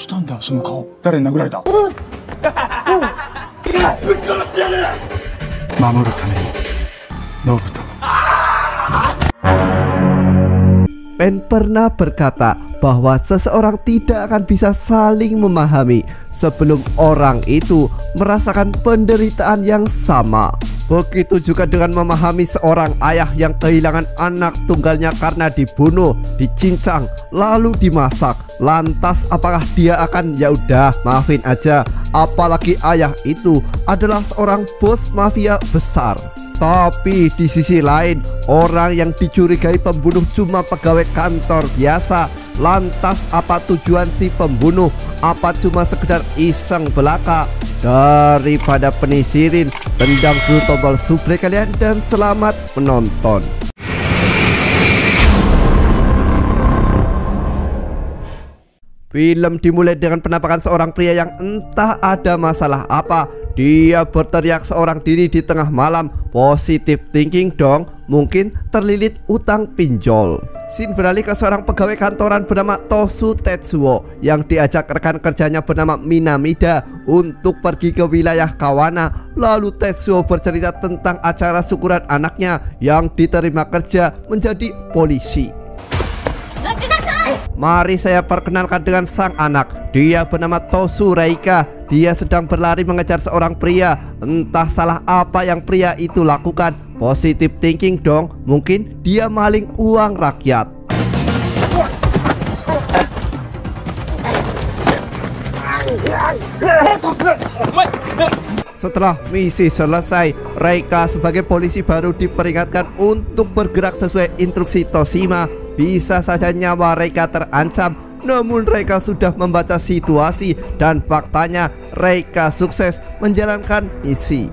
したんだその顔。誰に殴られた？ぶっ殺してやる。守るためにノブと。Pen pernah berkata bahwa seseorang tidak akan bisa saling memahami sebelum orang itu merasakan penderitaan yang sama. Begitu juga dengan memahami seorang ayah yang kehilangan anak tunggalnya karena dibunuh, dicincang, lalu dimasak. Lantas apakah dia akan ya udah maafin aja? Apalagi ayah itu adalah seorang bos mafia besar. Tapi di sisi lain, orang yang dicurigai pembunuh cuma pegawai kantor biasa. Lantas apa tujuan si pembunuh? Apa cuma sekedar iseng belaka? Daripada penisirin, tendang dulu tombol subscribe kalian dan selamat menonton. Film dimulai dengan penampakan seorang pria yang entah ada masalah apa. Dia berteriak seorang diri di tengah malam. Positive thinking dong, mungkin terlilit utang pinjol. Scene beralih ke seorang pegawai kantoran bernama Tosu Tetsuo yang diajak rekan kerjanya bernama Minamida untuk pergi ke wilayah Kawana. Lalu Tetsuo bercerita tentang acara syukuran anaknya yang diterima kerja menjadi polisi. Mari saya perkenalkan dengan sang anak. Dia bernama Tosu Reika. Dia sedang berlari mengejar seorang pria. Entah salah apa yang pria itu lakukan. Positive thinking dong, mungkin dia maling uang rakyat. Setelah misi selesai, Reika sebagai polisi baru diperingatkan untuk bergerak sesuai instruksi Toshima. Bisa saja nyawa Reika terancam, namun Reika sudah membaca situasi dan faktanya Reika sukses menjalankan misi.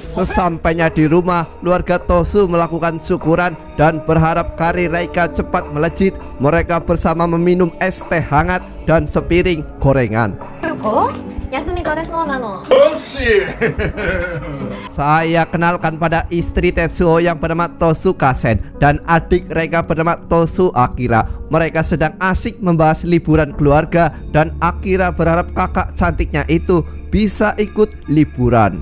Sesampainya di rumah, keluarga Tosu melakukan syukuran dan berharap karir Reika cepat melejit. Mereka bersama meminum es teh hangat dan sepiring gorengan. Saya kenalkan pada istri Tetsuo yang bernama Tosu Kasen dan adik Reika bernama Tosu Akira. Mereka sedang asik membahas liburan keluarga dan Akira berharap kakak cantiknya itu bisa ikut liburan.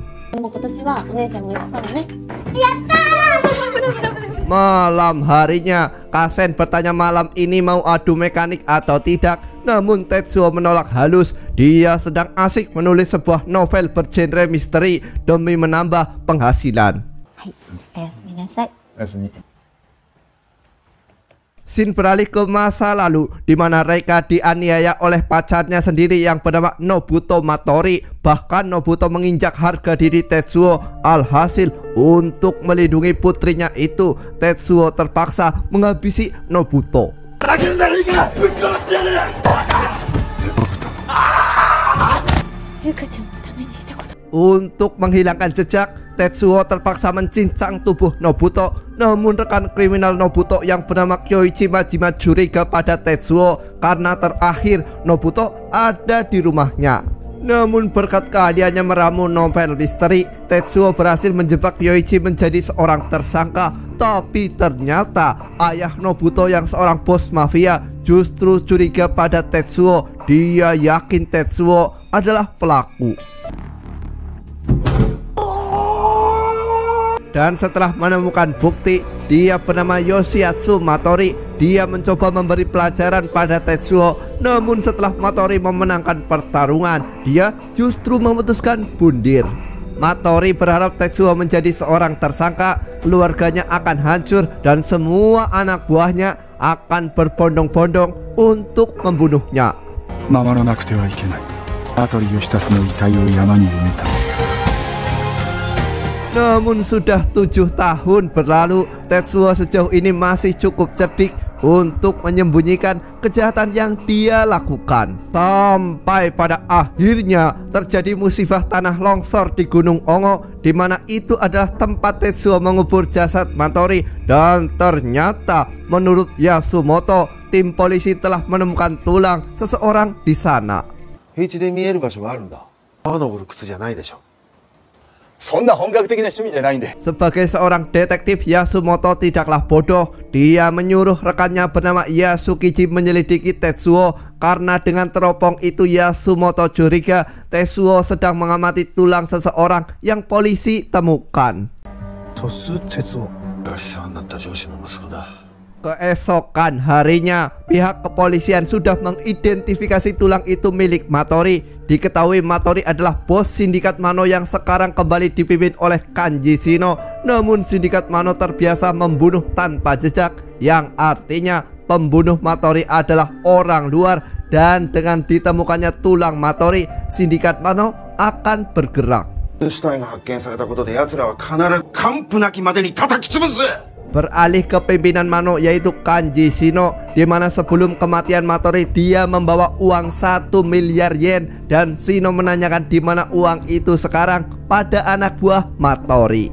Malam harinya, Kasen bertanya malam ini mau adu mekanik atau tidak. Namun Tetsuo menolak halus. Dia sedang asik menulis sebuah novel bergenre misteri demi menambah penghasilan. Scene beralih ke masa lalu di mana Reika dianiaya oleh pacarnya sendiri yang bernama Nobuto Matori. Bahkan Nobuto menginjak harga diri Tetsuo. Alhasil untuk melindungi putrinya itu, Tetsuo terpaksa menghabisi Nobuto. Untuk menghilangkan jejak, Tetsuo terpaksa mencincang tubuh Nobuto. Namun rekan kriminal Nobuto yang bernama Kyoichi Majima curiga pada Tetsuo karena terakhir Nobuto ada di rumahnya. Namun berkat keahliannya meramu novel misteri, Tetsuo berhasil menjebak Kyoichi menjadi seorang tersangka. Tapi ternyata ayah Nobuto yang seorang bos mafia justru curiga pada Tetsuo. Dia yakin Tetsuo adalah pelaku. Dan setelah menemukan bukti, dia bernama Yoshiatsu Matori. Dia mencoba memberi pelajaran pada Tetsuo. Namun setelah Matori memenangkan pertarungan, dia justru memutuskan bundir. Matori berharap Tetsuo menjadi seorang tersangka, keluarganya akan hancur dan semua anak buahnya akan berbondong-bondong untuk membunuhnya. Namun sudah 7 tahun berlalu, Tetsuo sejauh ini masih cukup cerdik untuk menyembunyikan kejahatan yang dia lakukan. Sampai pada akhirnya terjadi musibah tanah longsor di Gunung Ongo, di mana itu adalah tempat Tetsuo mengubur jasad Matori. Dan ternyata menurut Yasumoto, tim polisi telah menemukan tulang seseorang di sana. そんな本格的な趣味じゃないんで。 Sebagai seorang detektif, Yasumoto tidaklah bodoh. Dia menyuruh rekannya bernama Yasukichi menyelidiki Tetsuo karena dengan teropong itu Yasumoto curiga Tetsuo sedang mengamati tulang seseorang yang polisi temukan. Keesokan harinya, pihak kepolisian sudah mengidentifikasi tulang itu milik Matori. Diketahui Matori adalah bos sindikat Mano yang sekarang kembali dipimpin oleh Kanji Shino. Namun sindikat Mano terbiasa membunuh tanpa jejak, yang artinya pembunuh Matori adalah orang luar. Dan dengan ditemukannya tulang Matori, sindikat Mano akan bergerak. Beralih ke pimpinan Mano yaitu Kanji Shino, di mana sebelum kematian Matori dia membawa uang 1 miliar yen dan Shino menanyakan di mana uang itu sekarang pada anak buah Matori.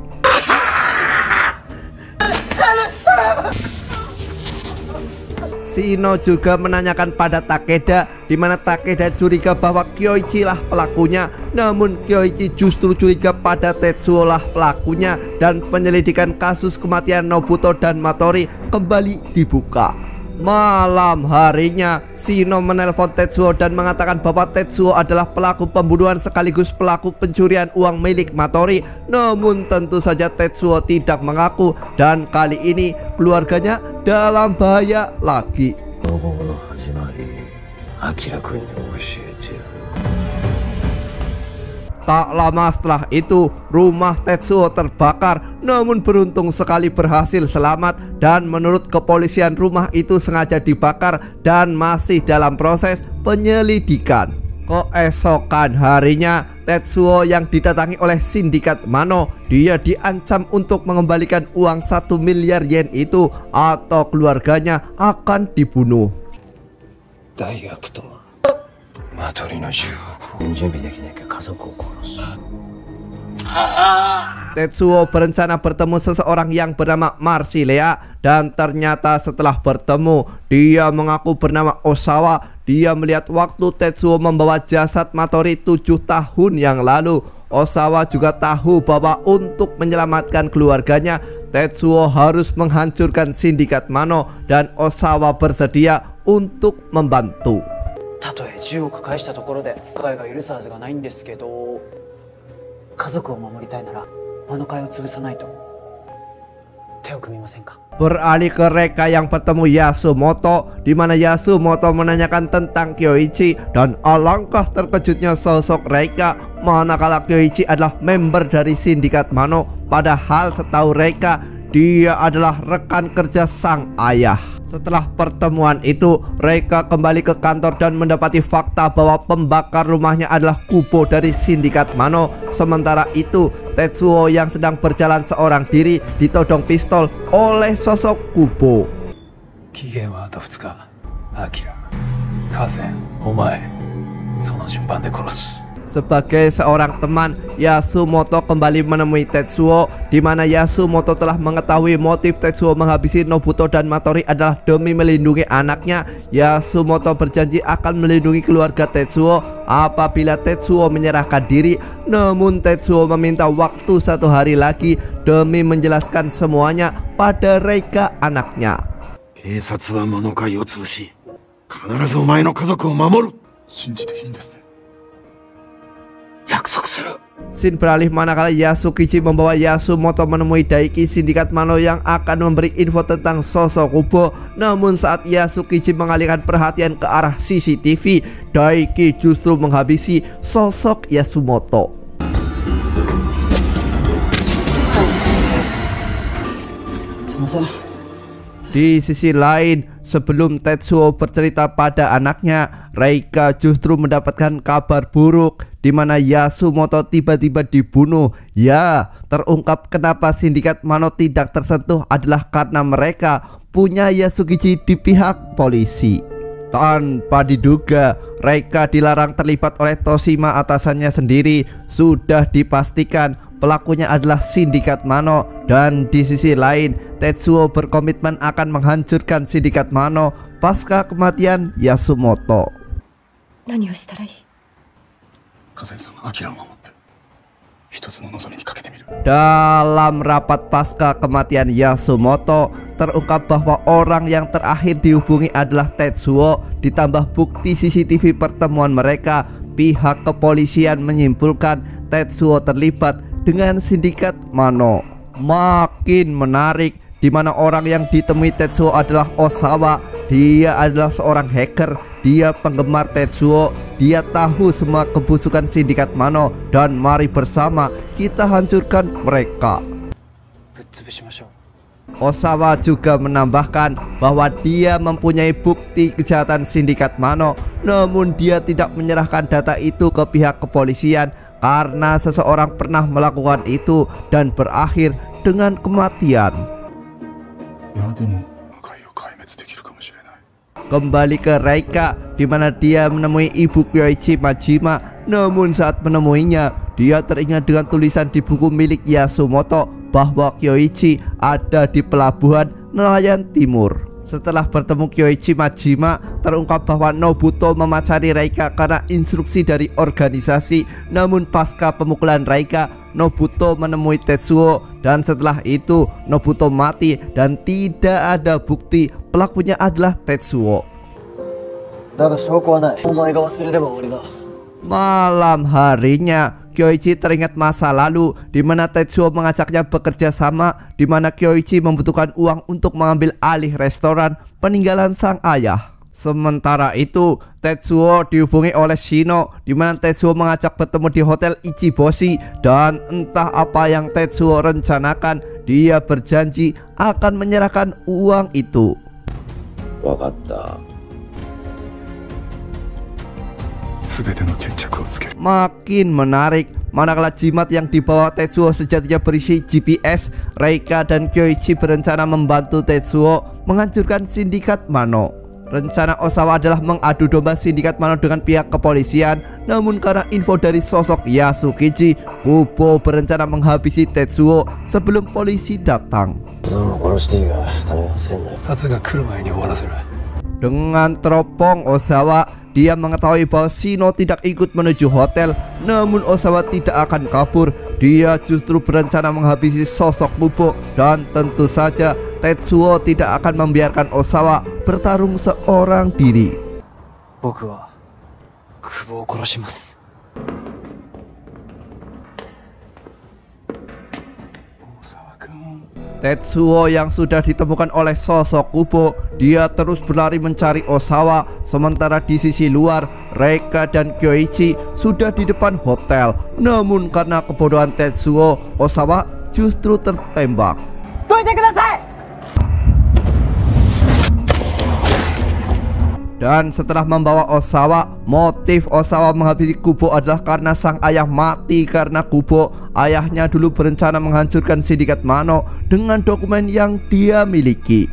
Shino juga menanyakan pada Takeda, di mana Takeda curiga bahwa Kyoichi lah pelakunya. Namun Kyoichi justru curiga pada Tetsuo lah pelakunya, dan penyelidikan kasus kematian Nobuto dan Matori kembali dibuka. Malam harinya, Shino menelpon Tetsuo dan mengatakan bahwa Tetsuo adalah pelaku pembunuhan sekaligus pelaku pencurian uang milik Matori. Namun tentu saja Tetsuo tidak mengaku, dan kali ini keluarganya dalam bahaya lagi. Tak lama setelah itu, rumah Tetsuo terbakar. Namun beruntung sekali berhasil selamat. Dan menurut kepolisian, rumah itu sengaja dibakar dan masih dalam proses penyelidikan. Keesokan harinya, Tetsuo yang didatangi oleh sindikat Mano, dia diancam untuk mengembalikan uang 1 miliar yen itu atau keluarganya akan dibunuh. Tetsuo berencana bertemu seseorang yang bernama Marsilea, dan ternyata setelah bertemu, dia mengaku bernama Osawa. Dia melihat waktu Tetsuo membawa jasad Matori 7 tahun yang lalu. Osawa juga tahu bahwa untuk menyelamatkan keluarganya, Tetsuo harus menghancurkan sindikat Mano, dan Osawa bersedia untuk membantu. たとえ10億返したところで会が許すはずがないんですけど、家族を守りたいならあの会を潰さないと。手を組みませんか? Beralih ke Reika yang bertemu Yasumoto, di mana Yasumoto menanyakan tentang Kyoichi, dan alangkah terkejutnya sosok Reika manakala Kyoichi adalah member dari sindikat Mano. Padahal setahu Reika, dia adalah rekan kerja sang ayah. Setelah pertemuan itu, Reika kembali ke kantor dan mendapati fakta bahwa pembakar rumahnya adalah Kubo dari sindikat Mano. Sementara itu, Tetsuo yang sedang berjalan seorang diri ditodong pistol oleh sosok Kubo. Sebagai seorang teman, Yasumoto kembali menemui Tetsuo, di mana Yasumoto telah mengetahui motif Tetsuo menghabisi Nobuto dan Matori adalah demi melindungi anaknya. Yasumoto berjanji akan melindungi keluarga Tetsuo apabila Tetsuo menyerahkan diri. Namun Tetsuo meminta waktu 1 hari lagi demi menjelaskan semuanya pada Reika anaknya. Scene beralih manakala Yasukichi membawa Yasumoto menemui Daiki sindikat Mano yang akan memberi info tentang sosok Kubo. Namun saat Yasukichi mengalihkan perhatian ke arah CCTV, Daiki justru menghabisi sosok Yasumoto. Di sisi lain, sebelum Tetsuo bercerita pada anaknya, Reika justru mendapatkan kabar buruk, di mana Yasumoto tiba-tiba dibunuh. Ya, terungkap kenapa sindikat Mano tidak tersentuh adalah karena mereka punya Yasukichi di pihak polisi. Tanpa diduga, Reika dilarang terlibat oleh Toshima atasannya sendiri. Sudah dipastikan pelakunya adalah sindikat Mano. Dan di sisi lain, Tetsuo berkomitmen akan menghancurkan sindikat Mano pasca kematian Yasumoto. 一つの望みにかけてみる。 Dalam rapat pasca kematian Yasumoto, terungkap bahwa orang yang terakhir dihubungi adalah Tetsuo. Ditambah bukti CCTV pertemuan mereka, pihak kepolisian menyimpulkan Tetsuo terlibat dengan sindikat Mano. Makin menarik, di mana orang yang ditemui Tetsuo adalah Osawa. Dia adalah seorang hacker, dia penggemar Tetsuo, dia tahu semua kebusukan sindikat Mano, dan mari bersama kita hancurkan mereka. Osawa juga menambahkan bahwa dia mempunyai bukti kejahatan sindikat Mano, namun dia tidak menyerahkan data itu ke pihak kepolisian karena seseorang pernah melakukan itu dan berakhir dengan kematian. Kembali ke Reika, di mana dia menemui ibu Kyoichi Majima. Namun saat menemuinya, dia teringat dengan tulisan di buku milik Yasumoto bahwa Kyoichi ada di pelabuhan nelayan timur. Setelah bertemu Kyoichi Majima, terungkap bahwa Nobuto memacari Reika karena instruksi dari organisasi. Namun pasca pemukulan Reika, Nobuto menemui Tetsuo, dan setelah itu Nobuto mati dan tidak ada bukti pelakunya adalah Tetsuo. Malam harinya, Kyoichi teringat masa lalu di mana Tetsuo mengajaknya bekerja sama, di mana Kyoichi membutuhkan uang untuk mengambil alih restoran peninggalan sang ayah. Sementara itu, Tetsuo dihubungi oleh Shino, di mana Tetsuo mengajak bertemu di hotel Ichiboshi, dan entah apa yang Tetsuo rencanakan, dia berjanji akan menyerahkan uang itu. Makin menarik, manakala jimat yang dibawa Tetsuo sejatinya berisi GPS. Reika dan Kyoichi berencana membantu Tetsuo menghancurkan sindikat Mano. Rencana Osawa adalah mengadu domba sindikat Mano dengan pihak kepolisian. Namun karena info dari sosok Yasukichi, Kubo berencana menghabisi Tetsuo sebelum polisi datang. Dengan teropong Osawa, dia mengetahui bahwa Shino tidak ikut menuju hotel. Namun Osawa tidak akan kabur, dia justru berencana menghabisi sosok Kubo. Dan tentu saja Tetsuo tidak akan membiarkan Osawa bertarung seorang diri. Tetsuo yang sudah ditemukan oleh sosok Kubo, dia terus berlari mencari Osawa. Sementara di sisi luar, Reika dan Kyoichi sudah di depan hotel. Namun karena kebodohan Tetsuo, Osawa justru tertembak. Dan setelah membawa Osawa, motif Osawa menghabisi Kubo adalah karena sang ayah mati karena Kubo. Ayahnya dulu berencana menghancurkan sindikat Mano dengan dokumen yang dia miliki.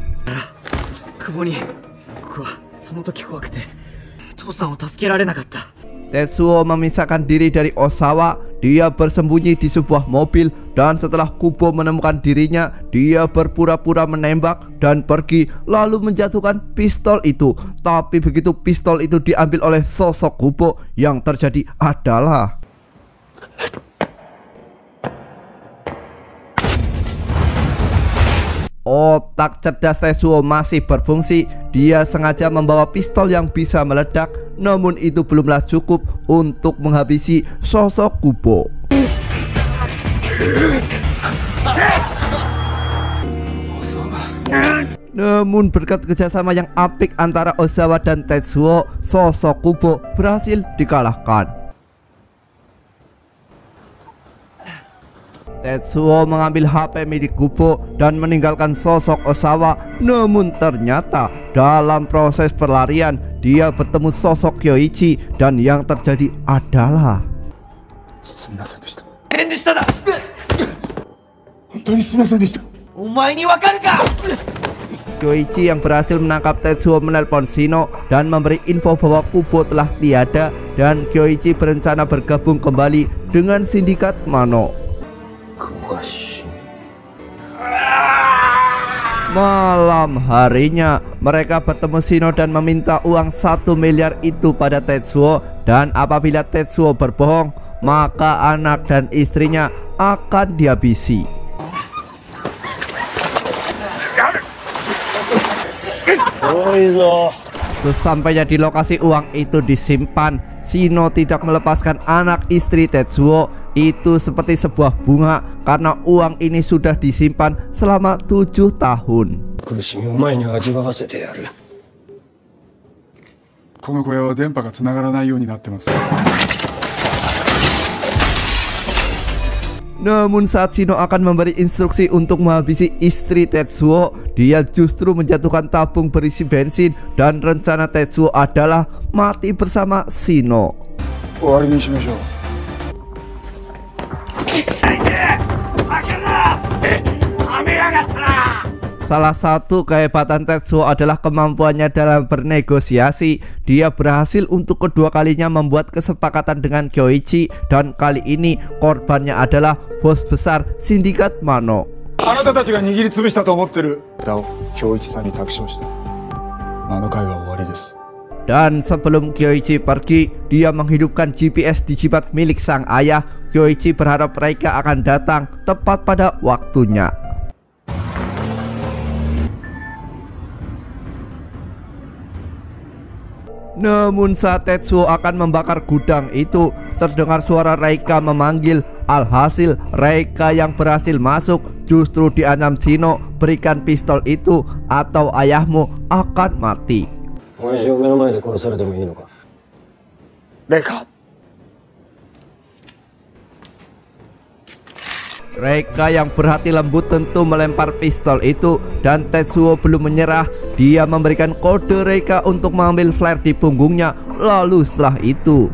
Tetsuo memisahkan diri dari Osawa. Dia bersembunyi di sebuah mobil, dan setelah Kubo menemukan dirinya, dia berpura-pura menembak dan pergi lalu menjatuhkan pistol itu. Tapi begitu pistol itu diambil oleh sosok Kubo, yang terjadi adalah otak cerdas Tetsuo masih berfungsi. Dia sengaja membawa pistol yang bisa meledak. Namun itu belumlah cukup untuk menghabisi sosok Kubo. Namun berkat kerjasama yang apik antara Osawa dan Tetsuo, sosok Kubo berhasil dikalahkan. Tetsuo mengambil HP milik Kubo dan meninggalkan sosok Osawa. Namun ternyata dalam proses perlarian, dia bertemu sosok Kyoichi, dan yang terjadi adalah Kyoichi yang berhasil menangkap Tetsuo menelpon Shino dan memberi info bahwa Kubo telah tiada, dan Kyoichi berencana bergabung kembali dengan sindikat Mano. Malam harinya, mereka bertemu Shino dan meminta uang 1 miliar itu pada Tetsuo. Dan apabila Tetsuo berbohong, maka anak dan istrinya akan dihabisi. Sesampainya di lokasi uang itu disimpan, Shino tidak melepaskan anak istri Tetsuo itu seperti sebuah bunga karena uang ini sudah disimpan selama 7 tahun. この小屋は電波がつながらないようになってます。 Namun saat Shino akan memberi instruksi untuk menghabisi istri Tetsuo, dia justru menjatuhkan tabung berisi bensin dan rencana Tetsuo adalah mati bersama Shino. 終わりにしましょう。 Salah satu kehebatan Tetsuo adalah kemampuannya dalam bernegosiasi. Dia berhasil untuk kedua kalinya membuat kesepakatan dengan Kyoichi, dan kali ini korbannya adalah bos besar sindikat Mano. あなたたちが握りつぶしたと思ってる歌を京一さんに託しました。あの会は終わりです。 Dan sebelum Kyoichi pergi, dia menghidupkan GPS digipak milik sang ayah. Kyoichi berharap Reika akan datang tepat pada waktunya. Namun saat Tetsuo akan membakar gudang itu, terdengar suara Reika memanggil. Alhasil Reika yang berhasil masuk justru diancam Shino, berikan pistol itu atau ayahmu akan mati. Reika yang berhati lembut tentu melempar pistol itu, dan Tetsuo belum menyerah. Dia memberikan kode Reika untuk mengambil flare di punggungnya. Lalu setelah itu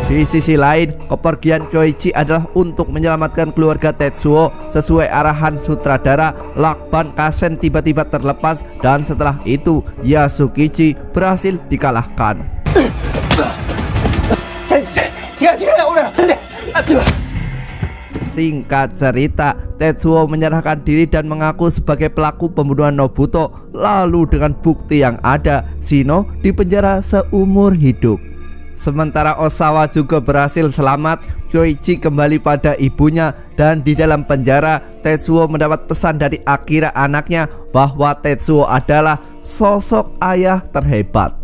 di sisi lain, kepergian Kyoichi adalah untuk menyelamatkan keluarga Tetsuo. Sesuai arahan sutradara, lakban Kasen tiba-tiba terlepas, dan setelah itu Yasukichi berhasil dikalahkan. Singkat cerita, Tetsuo menyerahkan diri dan mengaku sebagai pelaku pembunuhan Nobuto. Lalu dengan bukti yang ada, Shino dipenjara seumur hidup. Sementara Osawa juga berhasil selamat. Kyoichi kembali pada ibunya, dan di dalam penjara Tetsuo mendapat pesan dari Akira anaknya bahwa Tetsuo adalah sosok ayah terhebat.